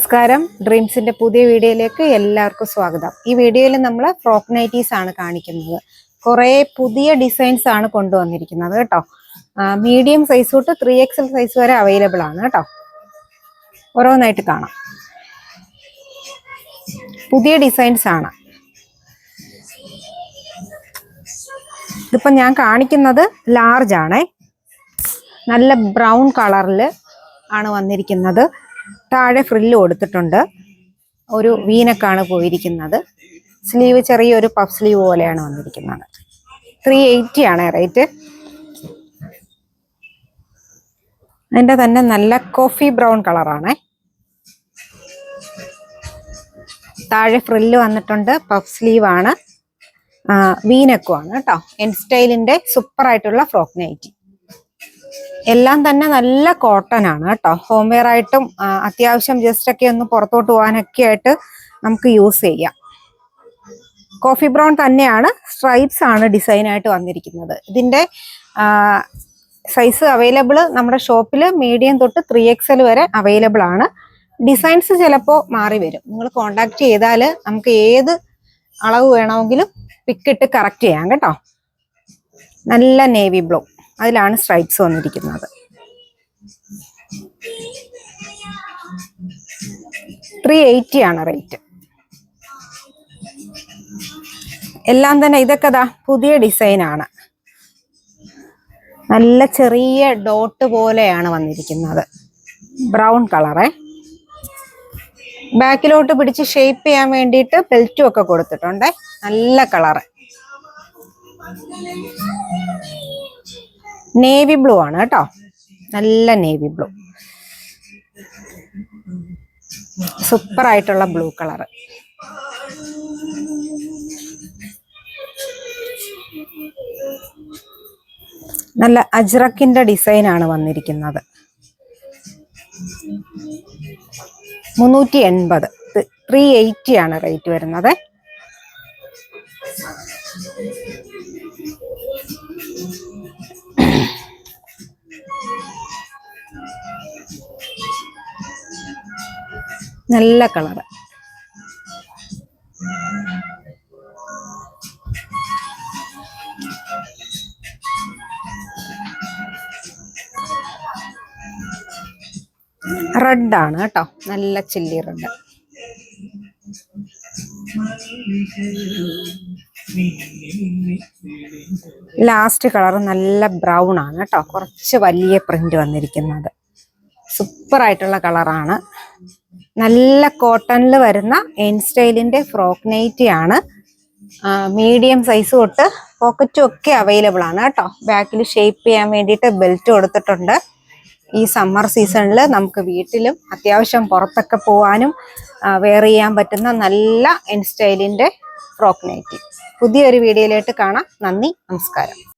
നമസ്കാരം. ഡ്രീംസിന്റെ പുതിയ വീഡിയോയിലേക്ക് എല്ലാവർക്കും സ്വാഗതം. ഈ വീഡിയോയിൽ നമ്മൾ ഫ്രോക്ക് നൈറ്റീസ് ആണ് കാണിക്കുന്നത്. കുറേ പുതിയ ഡിസൈൻസ് ആണ് കൊണ്ടുവന്നിരിക്കുന്നത് കേട്ടോ. മീഡിയം സൈസ് തൊട്ട് 3XL സൈസ് വരെ അവൈലബിൾ ആണ് കേട്ടോ. ഓരോന്നായിട്ട് കാണാം. പുതിയ ഡിസൈൻസ് ആണ്. ഇതിപ്പം ഞാൻ കാണിക്കുന്നത് ലാർജ് ആണേ. നല്ല ബ്രൗൺ കളറിൽ ആണ് വന്നിരിക്കുന്നത്. താഴെ ഫ്രില്ല് കൊടുത്തിട്ടുണ്ട്. ഒരു വീനക്കാണ് പോയിരിക്കുന്നത്. സ്ലീവ് ചെറിയൊരു പഫ് സ്ലീവ് പോലെയാണ് വന്നിരിക്കുന്നത്. 380 ആണ് റേറ്റ്. അതിൻ്റെ തന്നെ നല്ല കോഫി ബ്രൗൺ കളറാണ്. താഴെ ഫ്രില്ല് വന്നിട്ടുണ്ട്. പഫ് സ്ലീവ് ആണ്. വീനക്കുമാണ് കേട്ടോ. എൻ സ്റ്റൈലിന്റെ സൂപ്പർ ആയിട്ടുള്ള ഫ്രോക്ക് നൈറ്റി. എല്ലാം തന്നെ നല്ല കോട്ടൺ ആണ് കേട്ടോ. ഹോം വെയർ ആയിട്ടും അത്യാവശ്യം ജസ്റ്റ് ഒക്കെ ഒന്ന് പുറത്തോട്ട് പോകാനൊക്കെ ആയിട്ട് നമുക്ക് യൂസ് ചെയ്യാം. കോഫി ബ്രൗൺ തന്നെയാണ്. സ്ട്രൈപ്സ് ആണ് ഡിസൈൻ ആയിട്ട് വന്നിരിക്കുന്നത്. ഇതിന്റെ സൈസ് അവൈലബിൾ നമ്മുടെ ഷോപ്പിൽ മീഡിയം തൊട്ട് 3XL വരെ അവൈലബിൾ ആണ്. ഡിസൈൻസ് ചിലപ്പോൾ മാറി വരും. നിങ്ങൾ കോണ്ടാക്ട് ചെയ്താൽ നമുക്ക് ഏത് അളവ് വേണമെങ്കിലും പിക്കിട്ട് കറക്റ്റ് ചെയ്യാം കേട്ടോ. നല്ല നേവി ബ്ലൂ, അതിലാണ് സ്ട്രൈപ്സ് വന്നിരിക്കുന്നത്. 380 ആണ് റേറ്റ്. എല്ലാം തന്നെ ഇതൊക്കെ പുതിയ ഡിസൈൻ ആണ്. നല്ല ചെറിയ ഡോട്ട് പോലെയാണ് വന്നിരിക്കുന്നത്. ബ്രൗൺ കളറേ. ബാക്കിലോട്ട് പിടിച്ച് ഷേപ്പ് ചെയ്യാൻ വേണ്ടിയിട്ട് ബെൽറ്റും ഒക്കെ കൊടുത്തിട്ടുണ്ട്. നല്ല കളറ്. നേവി ബ്ലൂ ആണ് കേട്ടോ. നല്ല നേവി ബ്ലൂ, സൂപ്പർ ആയിട്ടുള്ള ബ്ലൂ കളർ. നല്ല അജ്രക്കിന്റെ ഡിസൈൻ ആണ് വന്നിരിക്കുന്നത്. 380. 380 ആണ് റേറ്റ് വരുന്നത്. നല്ല കളറ്. റെഡ് ആണ് കേട്ടോ. നല്ല ചില്ലി റെഡ്. ലാസ്റ്റ് കളർ നല്ല ബ്രൗൺ ആണ് കേട്ടോ. കുറച്ച് വലിയ പ്രിന്റ് വന്നിരിക്കുന്നത്. സൂപ്പർ ആയിട്ടുള്ള കളറാണ്. നല്ല കോട്ടണിൽ വരുന്ന എൻ സ്റ്റൈലിന്റെ ഫ്രോക്ക് നൈറ്റി ആണ്. മീഡിയം സൈസ് തൊട്ട് പോക്കറ്റും ഒക്കെ അവൈലബിൾ ആണ് കേട്ടോ. ബാക്കിൽ ഷേപ്പ് ചെയ്യാൻ വേണ്ടിയിട്ട് ബെൽറ്റ് കൊടുത്തിട്ടുണ്ട്. ഈ സമ്മർ സീസണിൽ നമുക്ക് വീട്ടിലും അത്യാവശ്യം പുറത്തൊക്കെ പോകാനും വെയർ ചെയ്യാൻ പറ്റുന്ന നല്ല എൻ സ്റ്റൈലിന്റെ ഫ്രോക്ക് നൈറ്റി. പുതിയൊരു വീഡിയോയിലായിട്ട് കാണാം. നന്ദി, നമസ്കാരം.